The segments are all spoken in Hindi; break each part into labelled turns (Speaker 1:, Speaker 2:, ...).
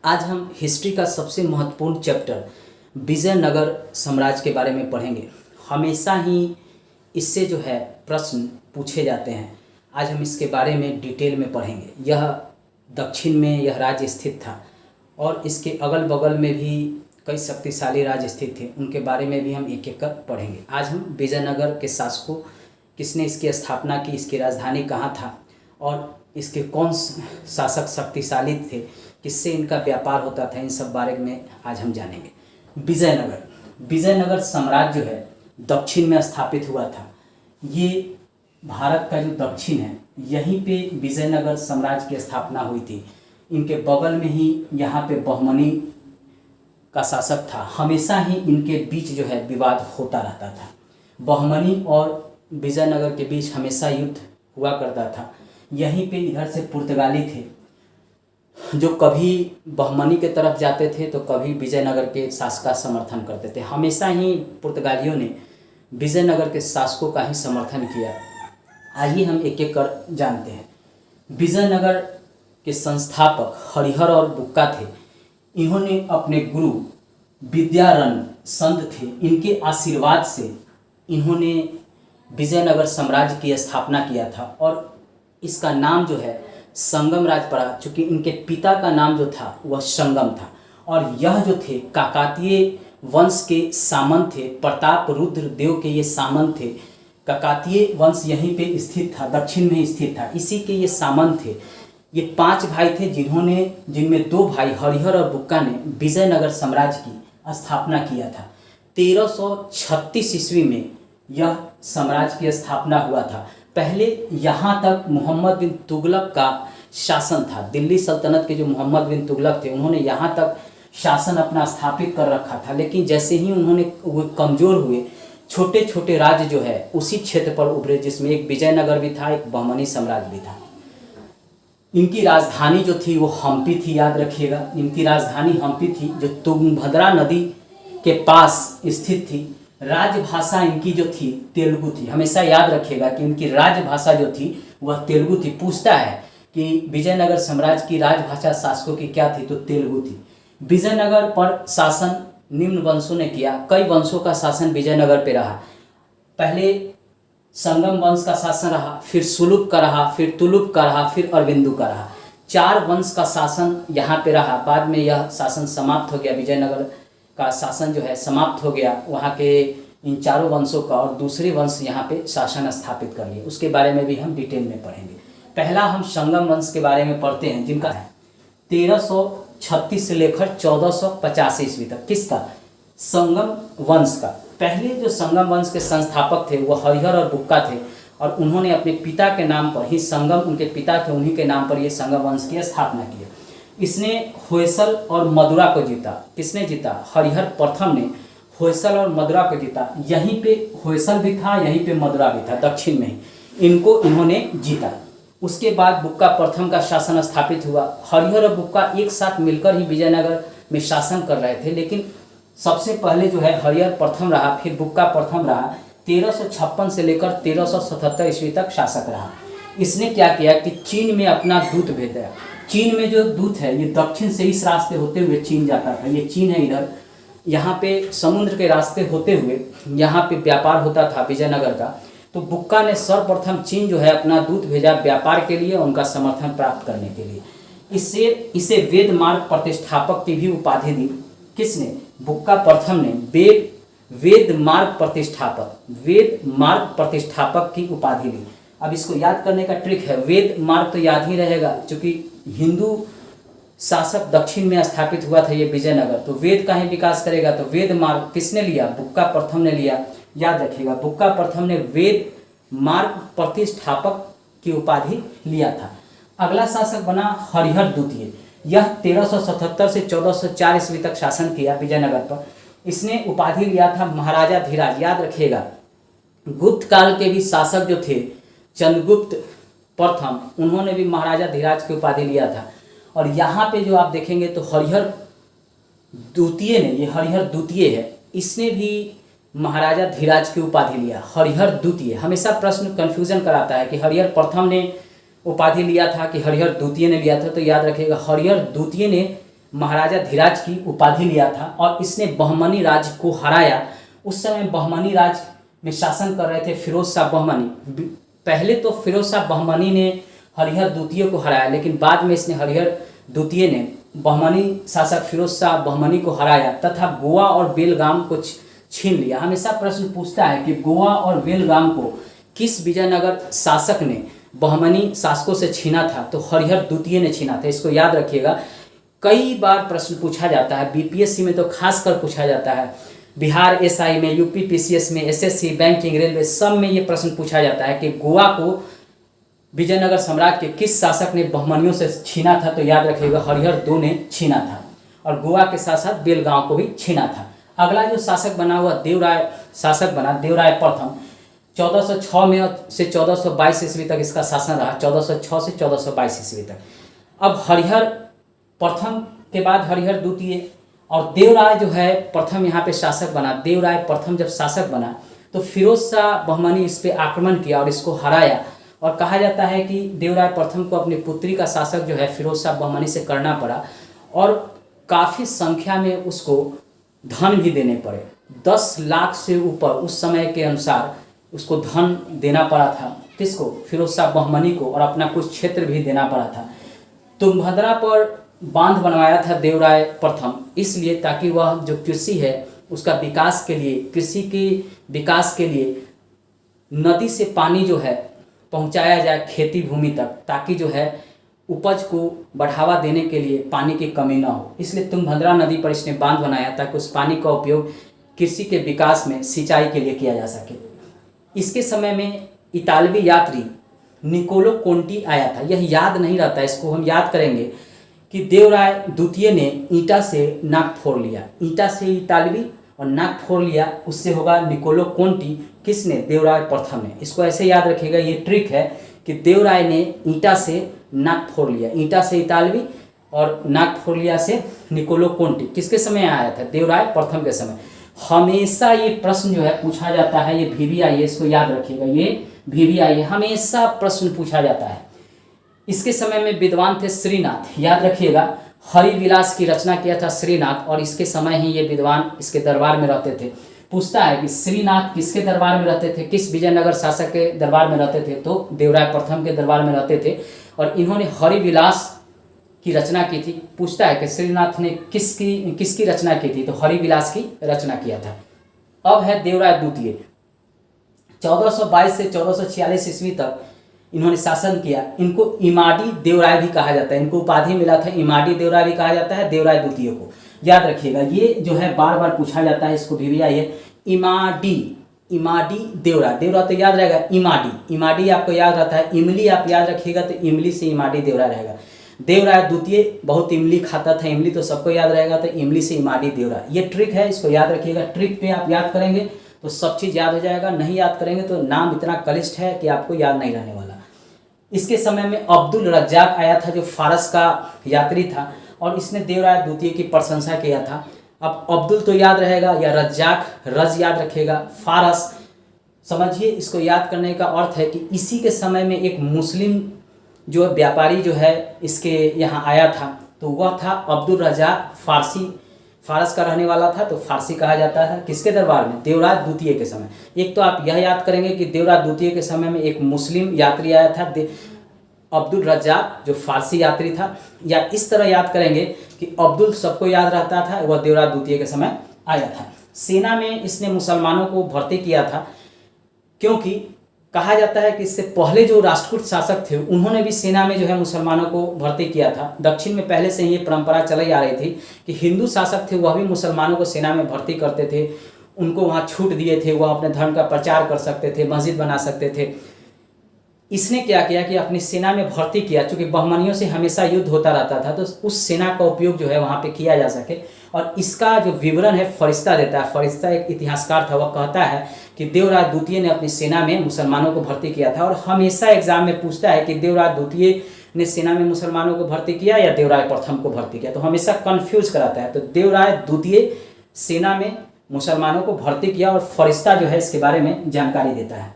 Speaker 1: आज हम हिस्ट्री का सबसे महत्वपूर्ण चैप्टर विजयनगर साम्राज्य के बारे में पढ़ेंगे। हमेशा ही इससे जो है प्रश्न पूछे जाते हैं। आज हम इसके बारे में डिटेल में पढ़ेंगे। यह दक्षिण में यह राज्य स्थित था और इसके अगल बगल में भी कई शक्तिशाली राज्य स्थित थे, उनके बारे में भी हम एक एक कर पढ़ेंगे। आज हम विजयनगर के शासकों, किसने इसकी स्थापना की, इसकी राजधानी कहाँ था और इसके कौन शासक शक्तिशाली थे, किससे इनका व्यापार होता था, इन सब बारे में आज हम जानेंगे। विजयनगर साम्राज्य जो है दक्षिण में स्थापित हुआ था। ये भारत का जो दक्षिण है, यहीं पे विजयनगर साम्राज्य की स्थापना हुई थी। इनके बगल में ही यहाँ पे बहमनी का शासक था। हमेशा ही इनके बीच जो है विवाद होता रहता था। बहमनी और विजयनगर के बीच हमेशा युद्ध हुआ करता था। यहीं पे इधर से पुर्तगाली थे जो कभी बहमनी के तरफ जाते थे तो कभी विजयनगर के शासक का समर्थन करते थे। हमेशा ही पुर्तगालियों ने विजयनगर के शासकों का ही समर्थन किया। आइए हम एक एक कर जानते हैं। विजयनगर के संस्थापक हरिहर और बुक्का थे। इन्होंने अपने गुरु विद्यारण्य संत थे, इनके आशीर्वाद से इन्होंने विजयनगर साम्राज्य की स्थापना किया था और इसका नाम जो है संगम राज पड़ा, चूँकि इनके पिता का नाम जो था वह संगम था। और यह जो थे काकातीय वंश के सामंत थे। प्रताप रुद्र देव के ये सामंत थे। काकातीय वंश यहीं पे स्थित था, दक्षिण में स्थित था, इसी के ये सामंत थे। ये 5 भाई थे जिनमें 2 भाई हरिहर और बुक्का ने विजयनगर साम्राज्य की स्थापना किया था। 1336 ईस्वी में यह साम्राज्य की स्थापना हुआ था। पहले यहाँ तक मोहम्मद बिन तुगलक का शासन था। दिल्ली सल्तनत के जो मोहम्मद बिन तुगलक थे, उन्होंने यहाँ तक शासन अपना स्थापित कर रखा था। लेकिन जैसे ही वो कमज़ोर हुए, छोटे छोटे राज्य जो है उसी क्षेत्र पर उभरे, जिसमें एक विजयनगर भी था, एक बहमनी साम्राज्य भी था। इनकी राजधानी जो थी वो हम्पी थी, याद रखिएगा। इनकी राजधानी हम्पी थी जो तुंगभद्रा नदी के पास स्थित थी। राजभाषा इनकी जो थी तेलुगु थी। हमेशा याद रखिएगा कि इनकी राजभाषा जो थी वह तेलुगु थी। पूछता है कि विजयनगर साम्राज्य की राजभाषा शासकों की क्या थी, तो तेलुगु थी। विजयनगर पर शासन निम्न वंशों ने किया। कई वंशों का शासन विजयनगर पे रहा। पहले संगम वंश का शासन रहा, फिर सुलुक का रहा, फिर तुलुक का रहा, फिर अरविंदु का रहा। 4 वंश का शासन यहाँ पे रहा। बाद में यह शासन समाप्त हो गया। विजयनगर का शासन जो है समाप्त हो गया, वहाँ के इन 4 वंशों का, और दूसरे वंश यहाँ पे शासन स्थापित कर लिए। उसके बारे में भी हम डिटेल में पढ़ेंगे। पहला हम संगम वंश के बारे में पढ़ते हैं, जिनका है 1336 से लेकर 1485 ईस्वी तक। किसका? संगम वंश का। पहले जो संगम वंश के संस्थापक थे वो हरिहर और बुक्का थे और उन्होंने अपने पिता के नाम पर ही, संगम उनके पिता थे, उन्हीं के नाम पर ये संगम वंश की स्थापना की। इसने होयसल और मदुरा को जीता। किसने जीता? हरिहर प्रथम ने होयसल और मदुरा को जीता। यहीं पे होयसल भी था, यहीं पे मदुरा भी था, दक्षिण में ही। इन्होंने जीता। उसके बाद बुक्का प्रथम का शासन स्थापित हुआ। हरिहर और बुक्का एक साथ मिलकर ही विजयनगर में शासन कर रहे थे, लेकिन सबसे पहले जो है हरिहर प्रथम रहा, फिर बुक्का प्रथम रहा। 1356 से लेकर 1377 ईस्वी तक शासक रहा। इसने क्या किया कि चीन में अपना दूत भेज दिया। चीन में जो दूत है ये दक्षिण से इस रास्ते होते हुए चीन जाता था। ये चीन है इधर। यहाँ पे समुद्र के रास्ते होते हुए यहाँ पे व्यापार होता था विजयनगर का। तो बुक्का ने सर्वप्रथम चीन जो है अपना दूत भेजा व्यापार के लिए, उनका समर्थन प्राप्त करने के लिए। इसे वेद मार्ग प्रतिष्ठापक की भी उपाधि दी। किसने? बुक्का प्रथम ने वेद मार्ग प्रतिष्ठापक की उपाधि ली। अब इसको याद करने का ट्रिक है, वेद मार्ग तो याद ही रहेगा, क्योंकि हिंदू शासक दक्षिण में स्थापित हुआ था ये विजयनगर, तो वेद का ही विकास करेगा। तो वेद मार्ग किसने लिया? बुक्का प्रथम ने लिया। याद रखिएगा, बुक्का प्रथम ने वेद मार्ग प्रतिष्ठापक की उपाधि लिया था। अगला शासक बना हरिहर द्वितीय। यह 1377 से 1404 ईस्वी तक शासन किया विजयनगर पर। इसने उपाधि लिया था महाराजा धीराज। याद रखिएगा, गुप्त काल के भी शासक जो थे चंद्रगुप्त प्रथम, उन्होंने भी महाराजा धीराज की उपाधि लिया था। और यहाँ पे जो आप देखेंगे तो हरिहर द्वितीय ने, ये हरिहर द्वितीय है, इसने भी महाराजा धीराज की उपाधि लिया। हरिहर द्वितीय, हमेशा प्रश्न कन्फ्यूजन कराता है कि हरिहर प्रथम ने उपाधि लिया था कि हरिहर द्वितीय ने लिया था। तो याद रखिएगा, हरिहर द्वितीय ने महाराजा धीराज की उपाधि लिया था और इसने बहमनी राज्य को हराया। उस समय बहमनी राज्य में शासन कर रहे थे फिरोज शाह बहमनी। पहले तो फिरोज शाह बहमनी ने हरिहर द्वितीय को हराया, लेकिन बाद में इसने हरिहर द्वितीय ने बहमनी शासक फिरोज शाह बहमनी को हराया तथा गोवा और बेलगाम को छीन लिया। हमेशा प्रश्न पूछता है कि गोवा और बेलगाम को किस विजयनगर शासक ने बहमनी शासकों से छीना था? तो हरिहर द्वितीय ने छीना था। इसको याद रखिएगा, कई बार प्रश्न पूछा जाता है, बीपीएससी में तो खासकर पूछा जाता है, बिहार एसआई में, यूपी पीसीएस में, एसएससी, बैंकिंग, रेलवे, सब में ये प्रश्न पूछा जाता है कि गोवा को विजयनगर साम्राज्य के किस शासक ने बहमनियों से छीना था? तो याद रखिएगा हरिहर दो ने छीना था और गोवा के साथ साथ बेलगांव को भी छीना था। अगला जो शासक बना हुआ देवराय शासक बना, देवराय प्रथम, 1406 में से 1422 ईस्वी तक इसका शासन रहा, 1406 से 1422 ईस्वी तक। अब हरिहर प्रथम के बाद हरिहर द्वितीय और देवराय जो है प्रथम यहाँ पे शासक बना। देवराय प्रथम जब शासक बना तो फिरोज शाह बहमनी इस पर आक्रमण किया और इसको हराया और कहा जाता है कि देवराय प्रथम को अपनी पुत्री का शासक जो है फिरोज शाह बहमनी से करना पड़ा और काफ़ी संख्या में उसको धन भी देने पड़े। 10 लाख से ऊपर उस समय के अनुसार उसको धन देना पड़ा था। किसको? फिरोज शाह बहमनी को, और अपना कुछ क्षेत्र भी देना पड़ा था। तुंगभद्रा पर बांध बनवाया था देवराय प्रथम, इसलिए ताकि वह जो कृषि है उसका विकास के लिए, कृषि के विकास के लिए नदी से पानी जो है पहुंचाया जाए खेती भूमि तक, ताकि जो है उपज को बढ़ावा देने के लिए पानी की कमी ना हो। इसलिए तुंगभद्रा नदी पर इसने बांध बनाया ताकि उस पानी का उपयोग कृषि के विकास में, सिंचाई के लिए किया जा सके। इसके समय में इतालवी यात्री निकोलो कोंटी आया था। यह याद नहीं रहता, इसको हम याद करेंगे कि देवराय द्वितीय ने ईंटा से नाक फोड़ लिया, ईंटा से इतालवी और नाक फोड़ लिया, उससे होगा निकोलो कोंटी। किसने? देवराय प्रथम ने। इसको ऐसे याद रखिएगा, ये ट्रिक है कि देवराय ने ईंटा से नाक फोड़ लिया, ईंटा से इतालवी और नाक फोड़ लिया से निकोलो कोंटी। किसके समय आया था? देवराय प्रथम के समय। हमेशा ये प्रश्न जो है पूछा जाता है, ये VVI है, इसको याद रखिएगा, ये VVI है, हमेशा प्रश्न पूछा जाता है। इसके समय में विद्वान थे श्रीनाथ, याद रखिएगा, हरिविलास की रचना किया था श्रीनाथ और इसके समय ही ये विद्वान इसके दरबार में रहते थे। पूछता है कि श्रीनाथ किसके दरबार में रहते थे, किस विजयनगर शासक के दरबार में रहते थे? तो देवराय प्रथम के दरबार में रहते थे और इन्होंने हरिविलास की रचना की थी। पूछता है कि श्रीनाथ ने किसकी रचना की थी? तो हरिविलास की रचना किया था। अब है देवराय द्वितीय, 1422 से 1446 ईस्वी तक इन्होंने शासन किया। इनको इमाडी देवराय भी कहा जाता है, इनको उपाधि मिला था, इमाडी देवराय भी कहा जाता है देवराय द्वितीय को। याद रखिएगा, ये जो है बार बार पूछा जाता है, इसको VVI है। इमाडी देवराय, देवराय तो याद रहेगा, इमाडी आपको याद रहता है, इमली आप याद रखिएगा तो इमली से इमाडी देवराय रहेगा। देवराय द्वितीय बहुत इमली खाता था, इमली तो सबको याद रहेगा, तो इमली से इमाडी देवराय। ये ट्रिक है, इसको याद रखिएगा। ट्रिक पे आप याद करेंगे तो सब चीज़ याद हो जाएगा, नहीं याद करेंगे तो नाम इतना क्लिष्ट है कि आपको याद नहीं रहने वाला। इसके समय में अब्दुल रज्जाक आया था जो फारस का यात्री था और इसने देवराय द्वितीय की प्रशंसा किया था। अब अब्दुल तो याद रहेगा या रज्जाक, रज याद रखिएगा, फारस समझिए। इसको याद करने का अर्थ है कि इसी के समय में एक मुस्लिम जो व्यापारी जो है इसके यहाँ आया था, तो वह था अब्दुल रज्जाक, फारस का रहने वाला था, तो फारसी कहा जाता है। किसके दरबार में? देवराय द्वितीय के समय। एक तो आप यह याद करेंगे कि देवराय द्वितीय के समय में एक मुस्लिम यात्री आया था अब्दुल रज्जाक जो फारसी यात्री था, या इस तरह याद करेंगे कि अब्दुल सबको याद रहता था, वह देवराय द्वितीय के समय आया था। सेना में इसने मुसलमानों को भर्ती किया था, क्योंकि कहा जाता है कि इससे पहले जो राष्ट्रकूट शासक थे उन्होंने भी सेना में जो है मुसलमानों को भर्ती किया था। दक्षिण में पहले से ही ये परंपरा चली आ रही थी कि हिंदू शासक थे वह भी मुसलमानों को सेना में भर्ती करते थे, उनको वहाँ छूट दिए थे, वह अपने धर्म का प्रचार कर सकते थे, मस्जिद बना सकते थे। इसने क्या किया कि अपनी सेना में भर्ती किया, चूँकि बहमनियों से हमेशा युद्ध होता रहता था, तो उस सेना का उपयोग जो है वहाँ पे किया जा सके। और इसका जो विवरण है फरिश्ता देता है। फरिश्ता एक इतिहासकार था, वह कहता है कि देवराय द्वितीय ने अपनी सेना में मुसलमानों को भर्ती किया था। और हमेशा एग्जाम में पूछता है कि देवराय द्वितीय ने सेना में मुसलमानों को भर्ती किया या देवराय प्रथम को भर्ती किया, तो हमेशा कन्फ्यूज कराता है। तो देवराय द्वितीय सेना में मुसलमानों को भर्ती किया और फरिश्ता जो है इसके बारे में जानकारी देता है।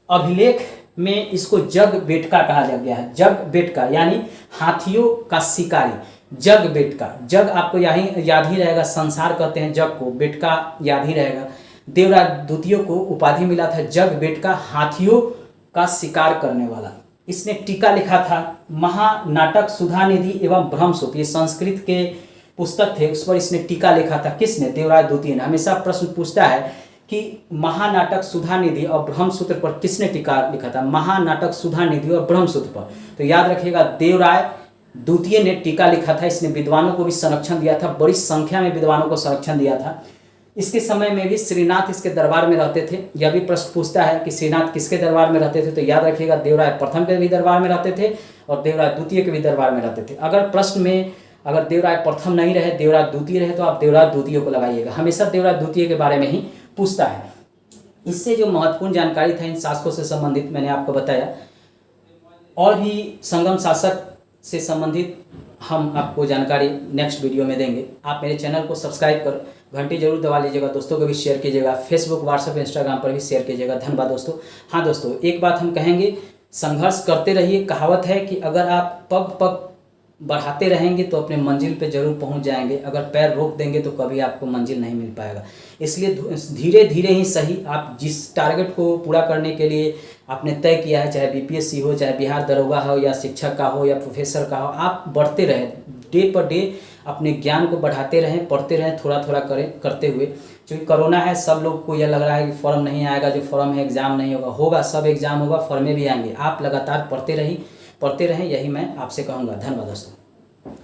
Speaker 1: अभिलेख में इसको जग बेटका कहा जा गया है। जग बेटका यानी हाथियों का शिकारी, जग बेटका, जग आपको याद ही रहेगा, संसार कहते हैं जग को, बेटका याद ही रहेगा। देवराय द्वितीय को उपाधि मिला था जग बेटका, हाथियों का शिकार करने वाला। इसने टीका लिखा था महानाटक सुधानिधि एवं ब्रह्मसूत्र, ये संस्कृत के पुस्तक थे, उस पर इसने टीका लिखा था। किसने? देवराय द्वितीय ने। हमेशा प्रश्न पूछता है कि महानाटक सुधानिधि और ब्रह्मसूत्र पर किसने टीका लिखा था? महानाटक सुधानिधि और ब्रह्मसूत्र पर। तो याद रखिएगा, देवराय द्वितीय ने टीका लिखा था। इसने विद्वानों को भी संरक्षण दिया था, बड़ी संख्या में विद्वानों को संरक्षण दिया था। इसके समय में भी श्रीनाथ इसके दरबार में रहते थे। यह भी प्रश्न पूछता है कि श्रीनाथ किसके दरबार में रहते थे? तो याद रखिएगा, देवराय प्रथम के भी दरबार में रहते थे और देवराय द्वितीय के भी दरबार में रहते थे। अगर प्रश्न में अगर देवराय प्रथम नहीं रहे, देवराय द्वितीय रहे, तो आप देवराय द्वितीय को लगाइएगा। हमेशा देवराय द्वितीय के बारे में ही पूछता है। इससे जो महत्वपूर्ण जानकारी था इन शासकों से संबंधित मैंने आपको बताया। और भी संगम शासक से संबंधित हम आपको जानकारी नेक्स्ट वीडियो में देंगे। आप मेरे चैनल को सब्सक्राइब कर घंटी जरूर दबा लीजिएगा, दोस्तों को भी शेयर कीजिएगा, फेसबुक व्हाट्सएप इंस्टाग्राम पर भी शेयर कीजिएगा। धन्यवाद दोस्तों। हाँ दोस्तों, एक बात हम कहेंगे, संघर्ष करते रहिए। कहावत है कि अगर आप पग पग बढ़ाते रहेंगे तो अपने मंजिल पे जरूर पहुंच जाएंगे, अगर पैर रोक देंगे तो कभी आपको मंजिल नहीं मिल पाएगा। इसलिए धीरे धीरे ही सही, आप जिस टारगेट को पूरा करने के लिए आपने तय किया है, चाहे बीपीएससी हो, चाहे बिहार दरोगा हो, या शिक्षक का हो, या प्रोफेसर का हो, आप बढ़ते रहें, डे पर डे अपने ज्ञान को बढ़ाते रहें, पढ़ते रहें, थोड़ा थोड़ा करते हुए। क्योंकि कोरोना है, सब लोग को यह लग रहा है कि फॉर्म नहीं आएगा, जो फॉर्म है एग्ज़ाम नहीं होगा। होगा, सब एग्ज़ाम होगा, फॉर्में भी आएंगे। आप लगातार पढ़ते रहें, यही मैं आपसे कहूँगा। धन्यवाद दोस्तों।